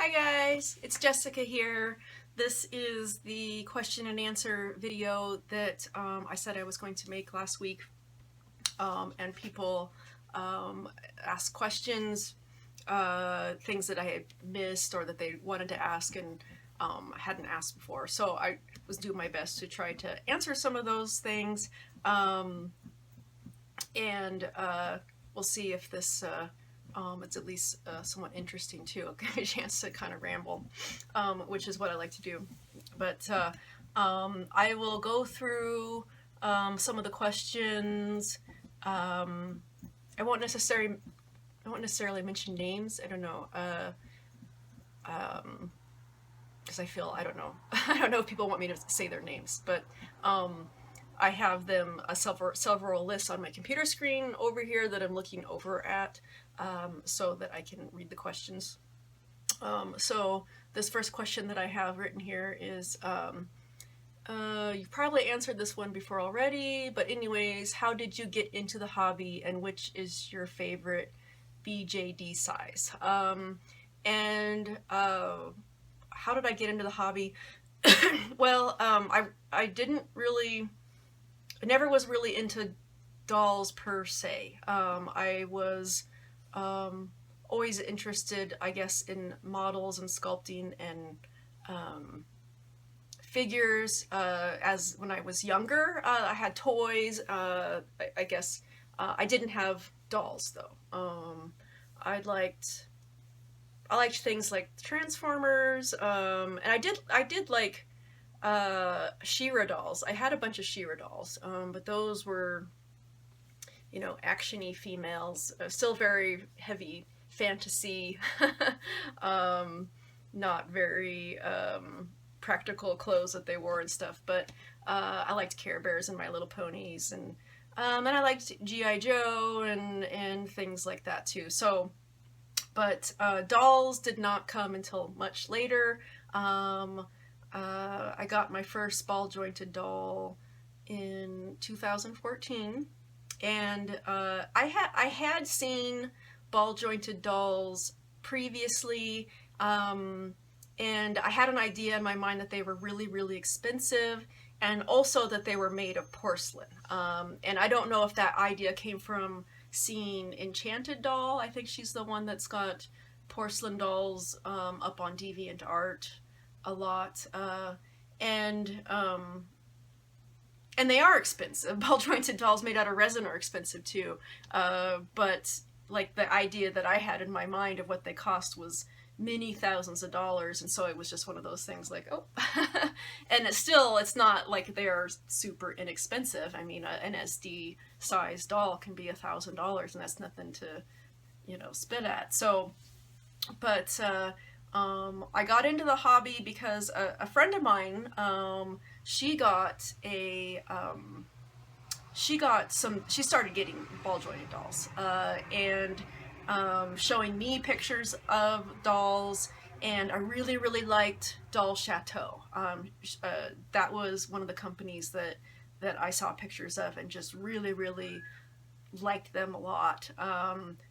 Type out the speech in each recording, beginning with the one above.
Hi guys, it's Jessica here. This is the question and answer video that I said I was going to make last week, and people asked questions, things that I had missed or that they wanted to ask and hadn't asked before. So I was doing my best to try to answer some of those things, and we'll see if this it's at least somewhat interesting too. I'll give me a chance to kind of ramble, which is what I like to do. But I will go through some of the questions. I won't necessarily mention names. I don't know. Because I feel I don't know. I don't know if people want me to say their names, but I have them several lists on my computer screen over here that I'm looking over at, so that I can read the questions. So this first question that I have written here is, you've probably answered this one before already, but anyways, how did you get into the hobby and which is your favorite BJD size? And how did I get into the hobby? Well, I didn't really, I never was really into dolls per se. I was always interested, I guess, in models and sculpting and figures. As when I was younger, I had toys. I guess I didn't have dolls though. I liked things like Transformers, and I did like She-Ra dolls. I had a bunch of She-Ra dolls, but those were, you know, actiony females, still very heavy fantasy, not very practical clothes that they wore and stuff. But I liked Care Bears and My Little Ponies, and I liked GI Joe and things like that too. So, but dolls did not come until much later. I got my first ball jointed doll in 2014, and I had seen ball jointed dolls previously, and I had an idea in my mind that they were really expensive, and also that they were made of porcelain. And I don't know if that idea came from seeing Enchanted Doll. I think she's the one that's got porcelain dolls up on DeviantArt a lot, and they are expensive. Ball jointed dolls made out of resin are expensive too, but like the idea that I had in my mind of what they cost was many thousands of dollars, and so it was just one of those things like, oh. And it's not like they are super inexpensive. I mean, an SD size doll can be $1,000, and that's nothing to, you know, spit at. So, but I got into the hobby because a friend of mine, she started getting ball jointed dolls, and showing me pictures of dolls, and I really liked Doll Chateau. That was one of the companies that I saw pictures of and just really liked them a lot,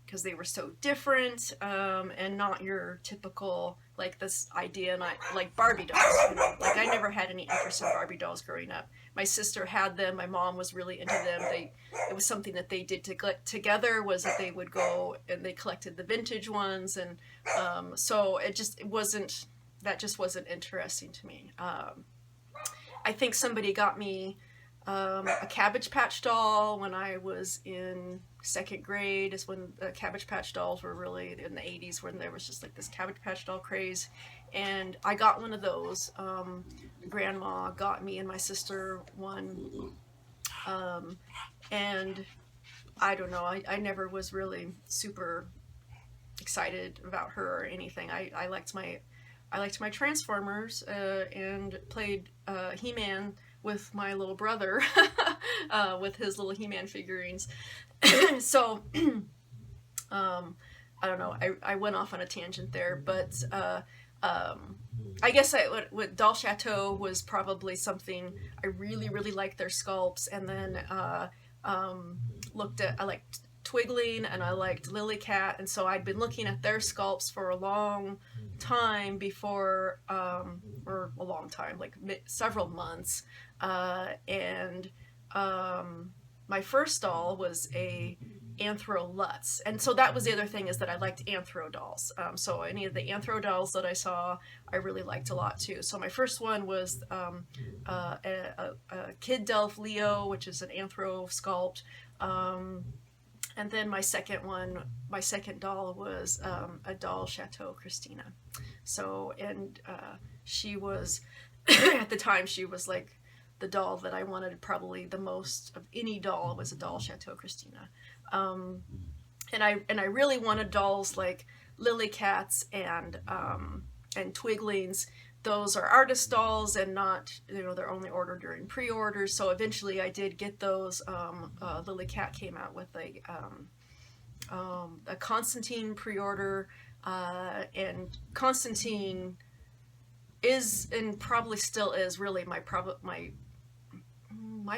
because they were so different, and not your typical, like, this idea, not like Barbie dolls, you know? Like, I never had any interest in Barbie dolls growing up. My sister had them, my mom was really into them. It was something that they did together, was that they would go and they collected the vintage ones, and so it just wasn't interesting to me. I think somebody got me a Cabbage Patch doll when I was in second grade. Is when the Cabbage Patch dolls were really in the 80s, when there was just like this Cabbage Patch doll craze, and I got one of those. Grandma got me and my sister one, and I don't know, I never was really super excited about her or anything. I liked my Transformers, and played He-Man with my little brother, with his little He-Man figurines. So, I don't know, I went off on a tangent there, but I guess what Doll Chateau was probably something I really liked their sculpts, and then I liked Twigling and I liked Lilycat, and so I'd been looking at their sculpts for a long time before, or a long time, like several months, and my first doll was a Anthro Lutz, and so that was the other thing, is that I liked Anthro dolls. So any of the Anthro dolls that I saw, I really liked a lot too. So my first one was a Kid Delph Leo, which is an Anthro sculpt. And then my second doll was a doll Chateau Christina. So, and she was, at the time, she was like the doll that I wanted probably the most of any doll, was a doll Chateau Christina. And I really wanted dolls like Lilycats and Twiglings. Those are artist dolls and not, you know, they're only ordered during pre-orders. So eventually I did get those. Lilycat came out with a Constantine pre-order, and Constantine is, and probably still is, really my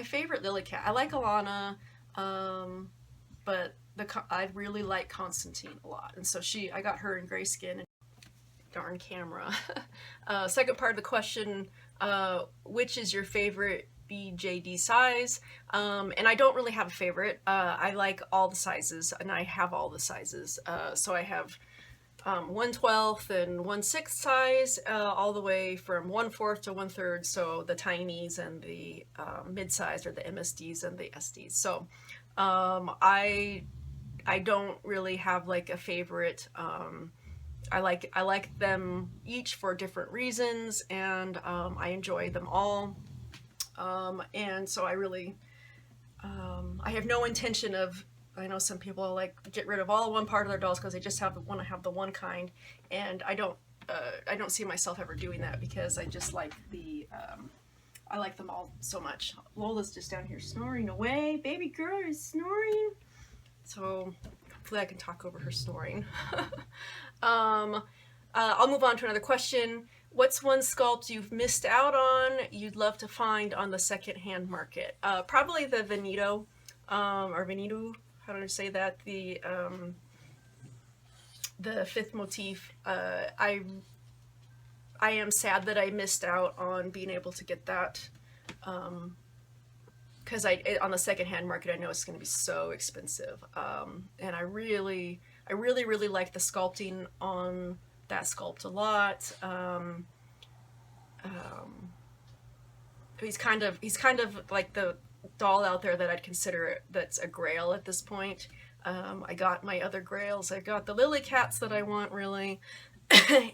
favorite Lilycat. I like Alana, but I really like Constantine a lot, and so I got her in grayskin. Darn camera. Second part of the question, which is your favorite BJD size? And I don't really have a favorite. I like all the sizes, and I have all the sizes. So I have 1/12 and 1/6 size, all the way from 1/4 to 1/3. So the tinies and the mid-size, or the MSDs and the SDs. So I don't really have like a favorite. I like them each for different reasons, and I enjoy them all. And so I really, I have no intention of, I know some people like get rid of all one part of their dolls because they just want to have the one kind, and I don't see myself ever doing that, because I just like I like them all so much. Lola's just down here snoring away. Baby girl is snoring. So hopefully I can talk over her snoring. I'll move on to another question. What's one sculpt you've missed out on you'd love to find on the secondhand market? Probably the Veneto, or Veneto, how do I say that? The fifth motif. I am sad that I missed out on being able to get that, because on the secondhand market, I know it's going to be so expensive, and I really like the sculpting on that sculpt a lot. He's kind of like the doll out there that I'd consider that's a grail at this point. I got my other grails. I got the Lilycats that I want, really,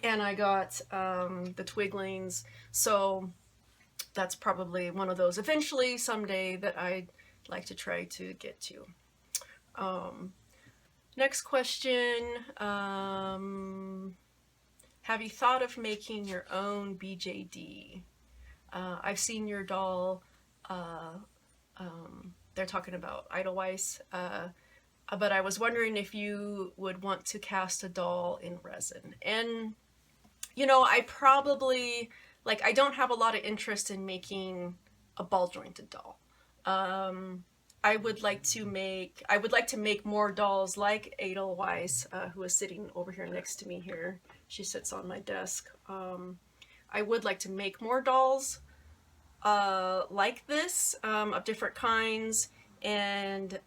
and I got the Twiglings. So that's probably one of those eventually someday that I'd like to try to get to. Next question. Have you thought of making your own BJD? I've seen your doll, they're talking about Edelweiss, but I was wondering if you would want to cast a doll in resin. And, you know, I probably, like, I don't have a lot of interest in making a ball jointed doll. I would like to make more dolls like Edelweiss, who is sitting over here next to me here. She sits on my desk. I would like to make more dolls like this, of different kinds, and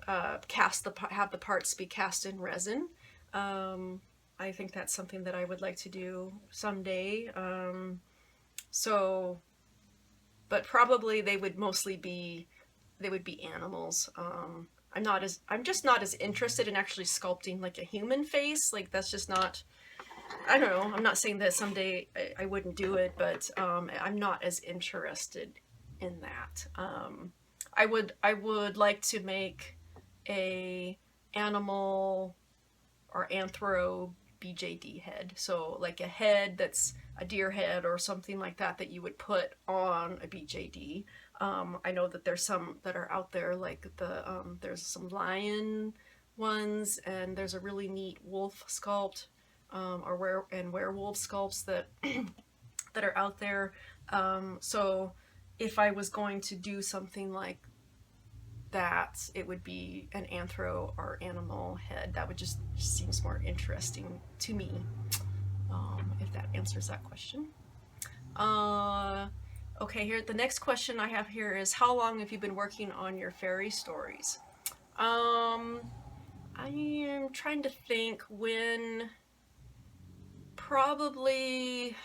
have the parts be cast in resin. I think that's something that I would like to do someday. But probably they would be animals. I'm just not as interested in actually sculpting like a human face. Like, that's just not, I don't know, I'm not saying that someday I wouldn't do it, but I'm not as interested in that. I would like to make a animal or anthro BJD head. So like a head that's a deer head or something like that that you would put on a BJD. I know that there's some that are out there, like there's some lion ones, and there's a really neat wolf sculpt, and werewolf sculpts that that are out there. So if I was going to do something like that it would be an anthro or animal head. That would just seems more interesting to me, if that answers that question. Okay, here the next question I have here is, how long have you been working on your fairy stories? I am trying to think. When, probably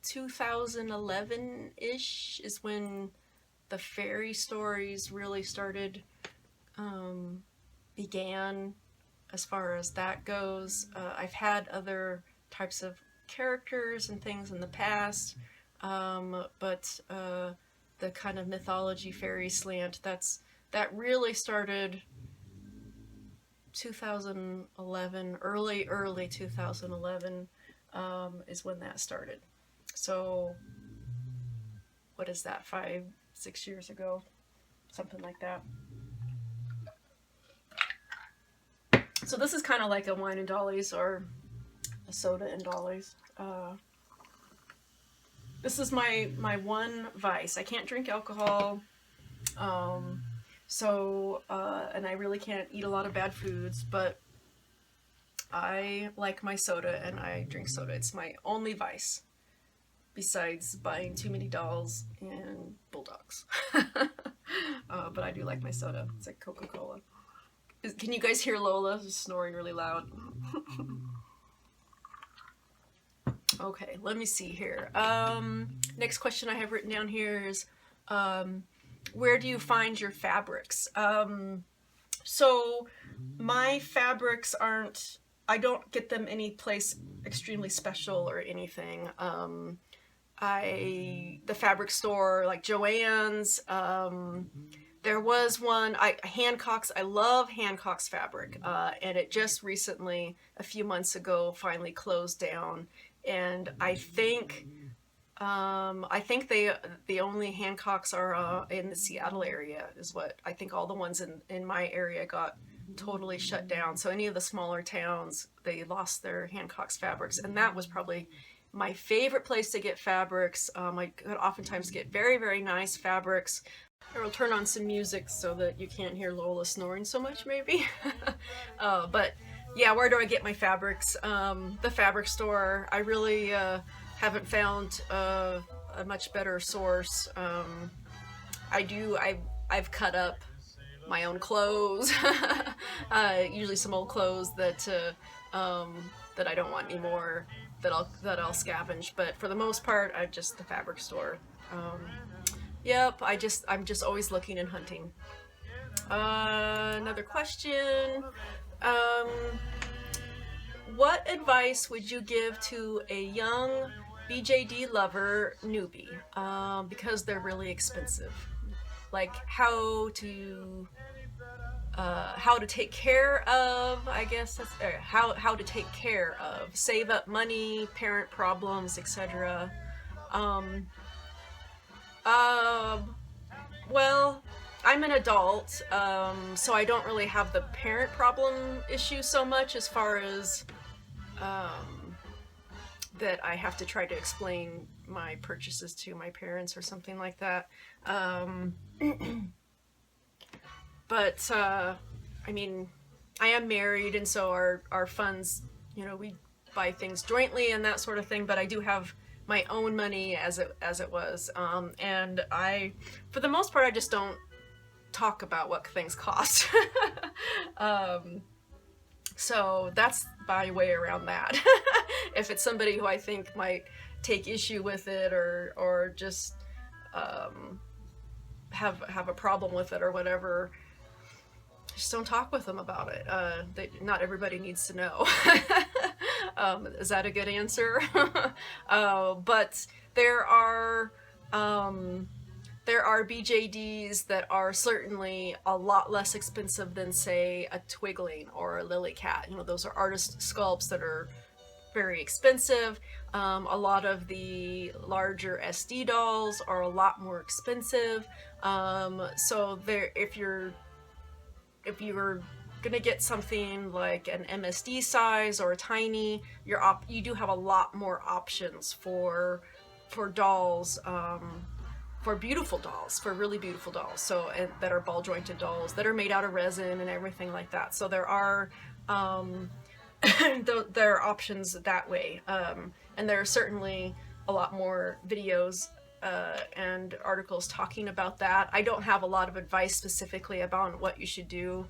2011-ish is when the fairy stories really started, began, as far as that goes. I've had other types of characters and things in the past, but the kind of mythology fairy slant, that really started 2011, early 2011, is when that started. So what is that, 5-6 years ago, something like that. So this is kind of like a wine and dollies, or a soda and dollies. This is my one vice. I can't drink alcohol, and I really can't eat a lot of bad foods, but I like my soda and I drink soda. It's my only vice, besides buying too many dolls and bulldogs. But I do like my soda. It's like Coca-Cola. Can you guys hear Lola just snoring really loud? Okay, let me see here. Next question I have written down here is, where do you find your fabrics? So my fabrics aren't, I don't get them any place extremely special or anything. The fabric store, like Joann's, there was one, Hancock's, I love Hancock's fabric, and it just recently, a few months ago, finally closed down. And I think the only Hancocks are in the Seattle area, is what I think. All the ones in my area got totally shut down. So any of the smaller towns, they lost their Hancock's fabrics, and that was probably my favorite place to get fabrics. I could oftentimes get very, very nice fabrics. I will turn on some music so that you can't hear Lola snoring so much, maybe. But yeah, where do I get my fabrics? The fabric store. I really haven't found a much better source. I've cut up my own clothes, usually some old clothes that I don't want anymore, that I'll scavenge. But for the most part, I'm just the fabric store. Yep, I'm just always looking and hunting. Another question. What advice would you give to a young BJD lover newbie? Because they're really expensive. Like how to take care of, I guess that's how to take care of, save up money, parent problems, etc. Well, I'm an adult, so I don't really have the parent problem issue so much, as far as that I have to try to explain my purchases to my parents or something like that. But I mean, I am married, and so our funds, we buy things jointly and that sort of thing. But I do have my own money as it was, and for the most part, I just don't talk about what things cost. So that's my way around that. If it's somebody who I think might take issue with it, or just have a problem with it or whatever, just don't talk with them about it. Not everybody needs to know. Is that a good answer? But there are BJDs that are certainly a lot less expensive than, say, a Twigling or a Lily Cat. Those are artist sculpts that are very expensive. A lot of the larger SD dolls are a lot more expensive. So if you're gonna get something like an MSD size or a tiny, you do have a lot more options for dolls for beautiful dolls, for really beautiful dolls, so and that are ball jointed dolls that are made out of resin and everything like that. So there are there are options that way, and there are certainly a lot more videos and articles talking about that. I don't have a lot of advice specifically about what you should do,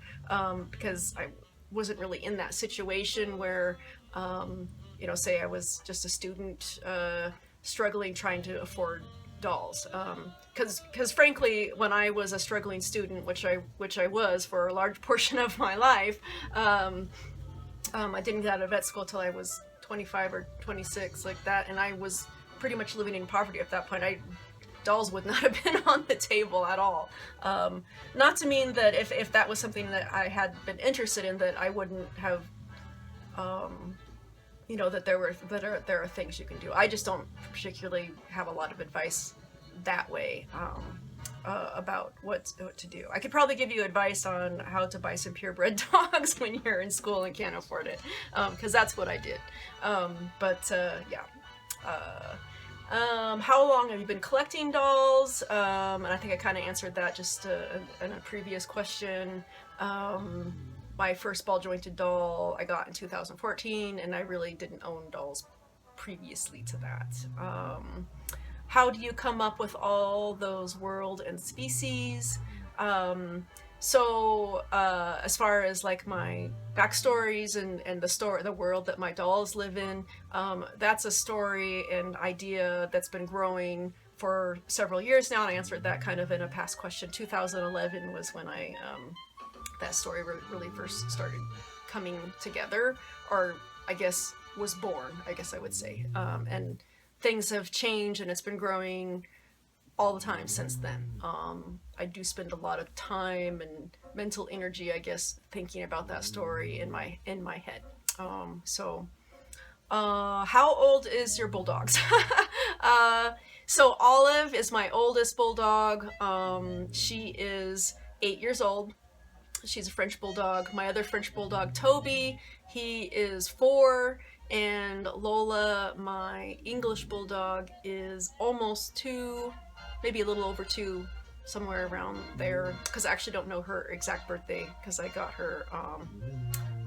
because I wasn't really in that situation where, you know, say I was just a student struggling trying to afford dolls, because frankly, when I was a struggling student, which I was for a large portion of my life, I didn't get out of vet school till I was 25 or 26, like that, and I was pretty much living in poverty at that point. Dolls would not have been on the table at all. Not to mean that if that was something that I had been interested in, that I wouldn't have, you know, that there are things you can do. I just don't particularly have a lot of advice that way about what to do. I could probably give you advice on how to buy some purebred dogs when you're in school and can't afford it, because that's what I did. Yeah. How long have you been collecting dolls? And I think I kind of answered that just in a previous question. My first ball jointed doll I got in 2014, and I really didn't own dolls previously to that. How do you come up with all those world and species? As far as like my backstories and the world that my dolls live in, that's a story and idea that's been growing for several years now. And I answered that kind of in a past question. 2011 was when that story really first started coming together, or I guess was born, I guess I would say. And things have changed, and it's been growing all the time since then. I do spend a lot of time and mental energy, I guess, thinking about that story in my head. How old is your bulldogs? So Olive is my oldest bulldog. She is 8 years old. She's a French bulldog. My other French bulldog, Toby, he is 4. And Lola, my English bulldog, is almost 2, maybe a little over 2, somewhere around there, because I actually don't know her exact birthday, because I got her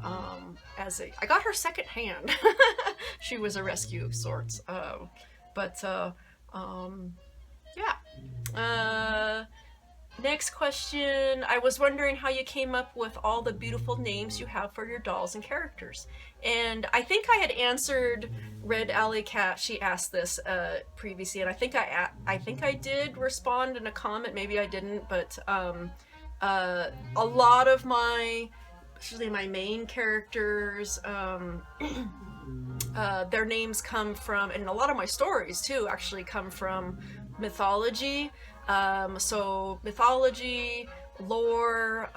I got her secondhand. She was a rescue of sorts. Yeah. Next question. I was wondering how you came up with all the beautiful names you have for your dolls and characters. And I think I had answered Red Alley Cat. She asked this previously, and I think I did respond in a comment. Maybe I didn't, but a lot of especially my main characters, their names come from, and a lot of my stories too actually come from mythology. So mythology, lore,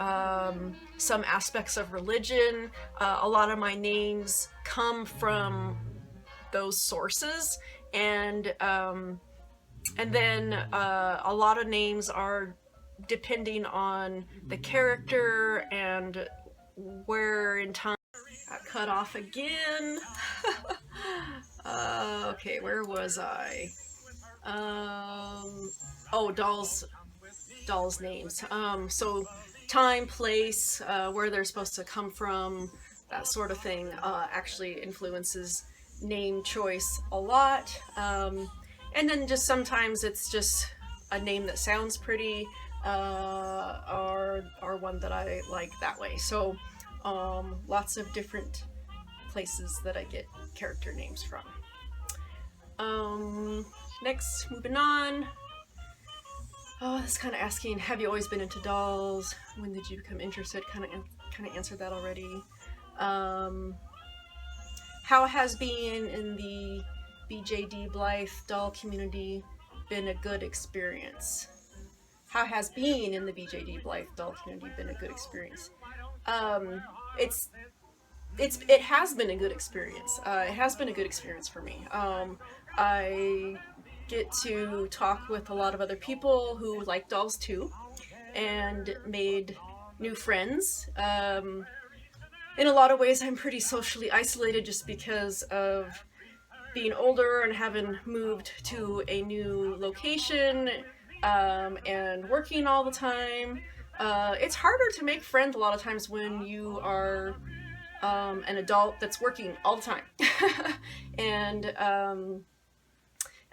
some aspects of religion. A lot of my names come from those sources, and then a lot of names are depending on the character and where in time. Got cut off again. Okay, where was I? Oh, dolls names. So time, place, where they're supposed to come from, that sort of thing, actually influences name choice a lot. And then just sometimes it's just a name that sounds pretty, or one that I like that way. So lots of different places that I get character names from. Next, moving on. Oh, this is kind of asking, have you always been into dolls? When did you become interested? Kind of answered that already. How has being in the BJD Blythe doll community been a good experience? How has being in the BJD Blythe doll community been a good experience? It has been a good experience. It has been a good experience for me. I get to talk with a lot of other people who like dolls too, and made new friends. In a lot of ways, I'm pretty socially isolated just because of being older and having moved to a new location and working all the time. It's harder to make friends a lot of times when you are an adult that's working all the time. and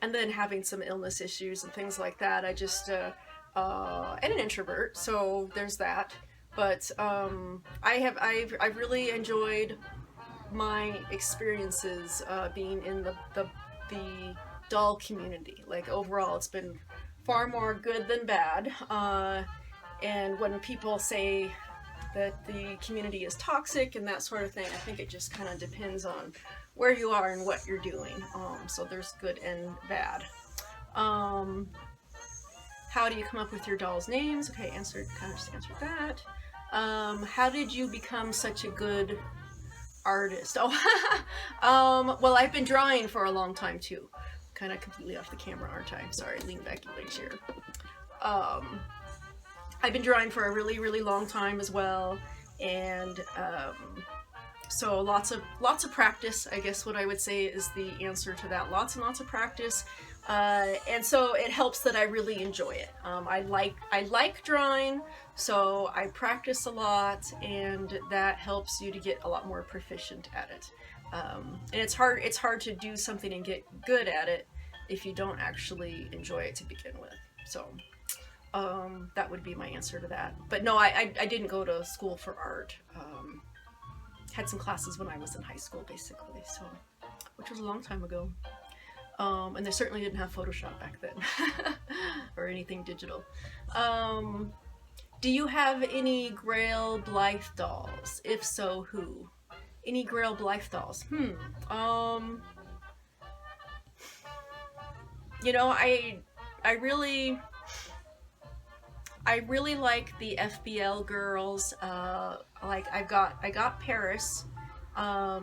and then having some illness issues and things like that. I just and an introvert, so there's that. But I've really enjoyed my experiences being in the doll community. Like overall, it's been far more good than bad. And when people say that the community is toxic and that sort of thing, I think it just kind of depends on where you are and what you're doing. So there's good and bad. Um, how do you come up with your dolls' names? Okay, kind of just answered that. How did you become such a good artist? Oh, well, I've been drawing for a long time too. Kind of completely off the camera, aren't I? Sorry, lean back in my chair. I've been drawing for a really, really long time as well, and so lots of practice. I guess what I would say is the answer to that. Lots and lots of practice, and so it helps that I really enjoy it. I like drawing, so I practice a lot, and that helps you to get a lot more proficient at it. And it's hard to do something and get good at it if you don't actually enjoy it to begin with. So that would be my answer to that. But no, I didn't go to school for art. Had some classes when I was in high school, basically, so which was a long time ago. And they certainly didn't have Photoshop back then or anything digital. Do you have any Grail Blythe dolls? If so, who? Any Grail Blythe dolls? You know, I really like the FBL girls. Like I got Paris. I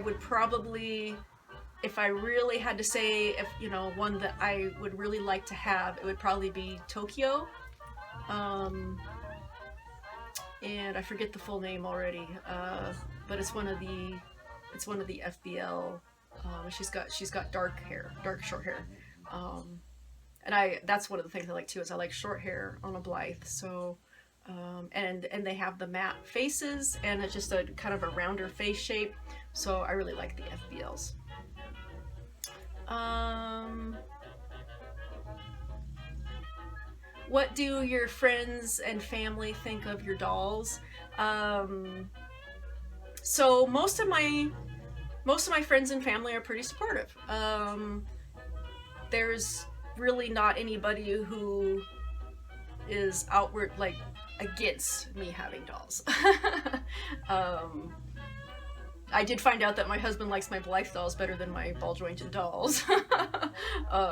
would probably, if I really had to say, if you know, one that I would really like to have, it would probably be Tokyo. And I forget the full name already. But it's one of the FBL. She's got dark short hair. And that's one of the things I like too, is I like short hair on a Blythe. So, and they have the matte faces, and it's just a kind of a rounder face shape. So I really like the FBLs. What do your friends and family think of your dolls? So most of my friends and family are pretty supportive. There's really not anybody who is outward like against me having dolls. I did find out that my husband likes my Blythe dolls better than my ball jointed dolls.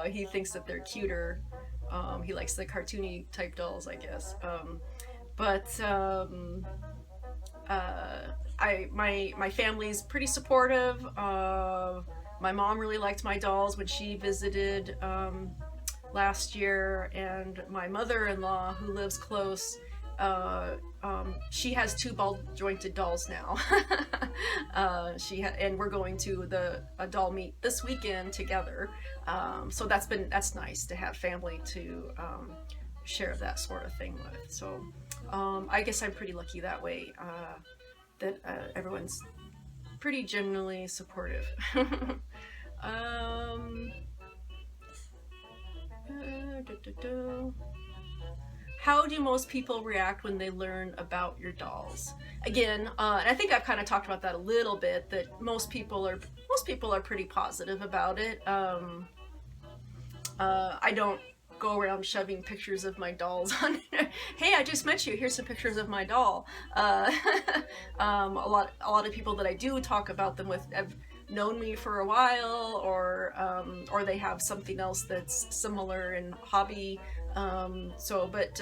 He thinks that they're cuter. He likes the cartoony type dolls, I guess. My family's pretty supportive. My mom really liked my dolls when she visited last year, and my mother-in-law, who lives close, she has 2 ball jointed dolls now. And we're going to a doll meet this weekend together. So that's nice to have family to share that sort of thing with. So I guess I'm pretty lucky that way, that everyone's pretty generally supportive. How do most people react when they learn about your dolls? Again, and I think I've kind of talked about that a little bit, that most people are pretty positive about it. I don't go around shoving pictures of my dolls on. Hey, I just met you. Here's some pictures of my doll. A lot of people that I do talk about them with have known me for a while, or they have something else that's similar in hobby. But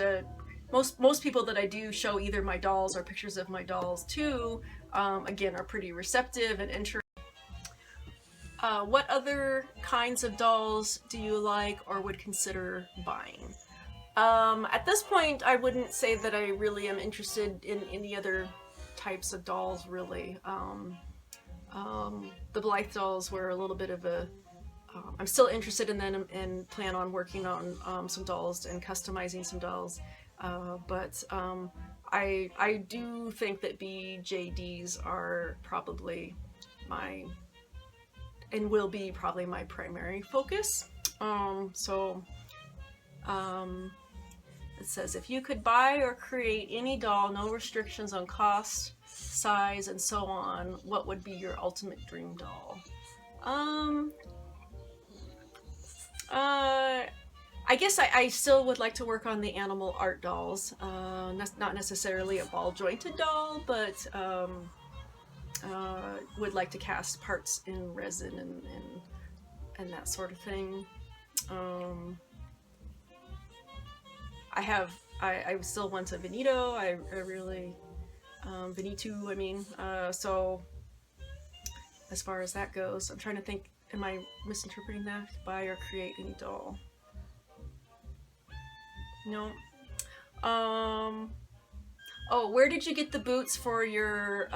most people that I do show either my dolls or pictures of my dolls to, again, are pretty receptive and interested. What other kinds of dolls do you like or would consider buying? At this point, I wouldn't say that I really am interested in any other types of dolls, really. The Blythe dolls were a little bit of a I'm still interested in them and plan on working on some dolls and customizing some dolls. But I do think that BJDs are probably will be probably my primary focus. It says, if you could buy or create any doll, no restrictions on cost, size, and so on, what would be your ultimate dream doll? I guess I still would like to work on the animal art dolls. Not necessarily a ball jointed doll, but would like to cast parts in resin and that sort of thing. I still want a Benito. I really Benitu, I mean. So as far as that goes, I'm trying to think. Am I misinterpreting that? Buy or create any doll? No. Oh, where did you get the boots for your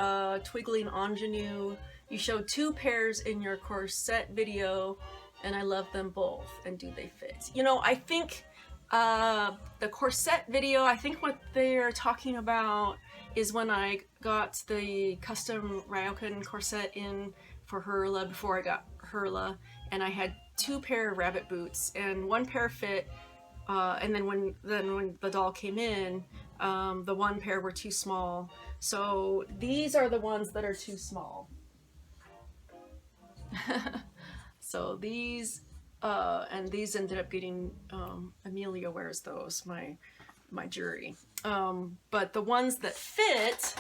Twiggling Ingenue? You showed 2 pairs in your corset video, and I love them both. And do they fit? You know, I think the corset video, I think what they're talking about is when I got the custom Ryokan corset in for Hurla before I got Hurla, and I had 2 pair of rabbit boots, and 1 pair fit, and then when the doll came in, the 1 pair were too small. So these are the ones that are too small. So these, and these ended up getting, Amelia wears those, my jury. But the ones that fit,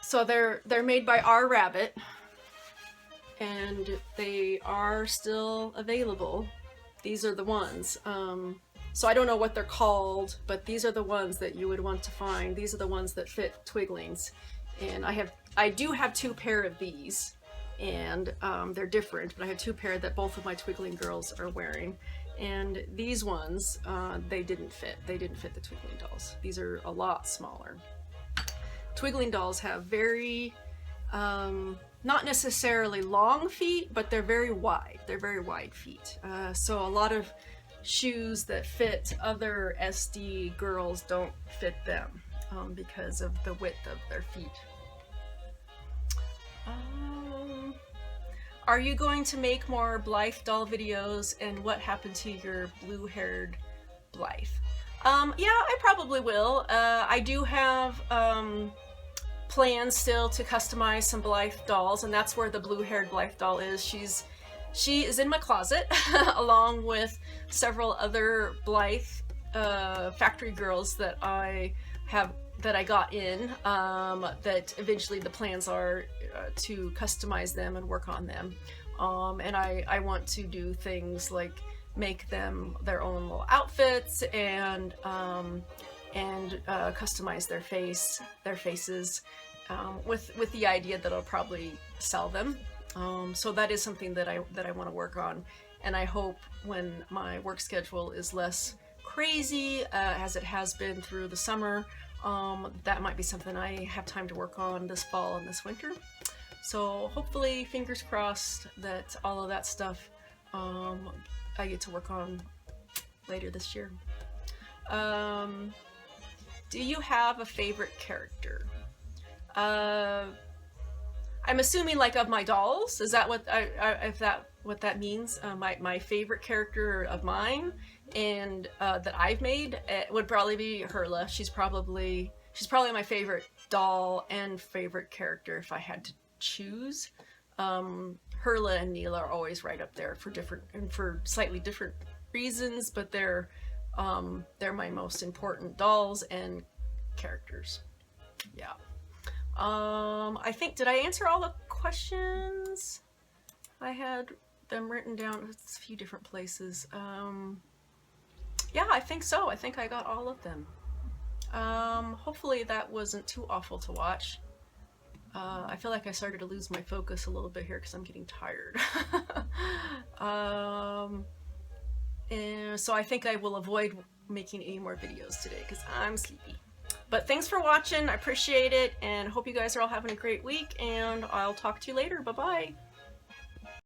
so they're made by R Rabbit, and they are still available. These are the ones. So I don't know what they're called, but these are the ones that you would want to find. These are the ones that fit Twiglings. And I do have 2 pair of these, and they're different, but I have 2 pair that both of my Twiggling girls are wearing. And these ones, they didn't fit. They didn't fit the Twiggling dolls. These are a lot smaller. Twiggling dolls have very, not necessarily long feet, but they're very wide. They're very wide feet. So a lot of shoes that fit other SD girls don't fit them because of the width of their feet. Are you going to make more Blythe doll videos, and what happened to your blue-haired Blythe? Yeah, I probably will. I do have plans still to customize some Blythe dolls, and that's where the blue-haired Blythe doll is. She is in my closet along with several other Blythe factory girls that I got in, that eventually the plans are to customize them and work on them. And I want to do things like make them their own little outfits and customize their faces with the idea that I'll probably sell them. So that is something that I want to work on, and I hope when my work schedule is less crazy as it has been through the summer, that might be something I have time to work on this fall and this winter. So hopefully, fingers crossed, that all of that stuff I get to work on later this year. Do you have a favorite character? I'm assuming like of my dolls. Is that what what that means? My favorite character of mine and that I've made would probably be Hurla. She's probably my favorite doll and favorite character if I had to choose. Hurla and Neela are always right up there for slightly different reasons, but they're my most important dolls and characters. Yeah. I think, did I answer all the questions? I had them written down. It's a few different places. Yeah, I think so. I think I got all of them. Hopefully that wasn't too awful to watch. I feel like I started to lose my focus a little bit here because I'm getting tired. And so I think I will avoid making any more videos today because I'm sleepy. But thanks for watching. I appreciate it, and hope you guys are all having a great week, and I'll talk to you later. Bye-bye.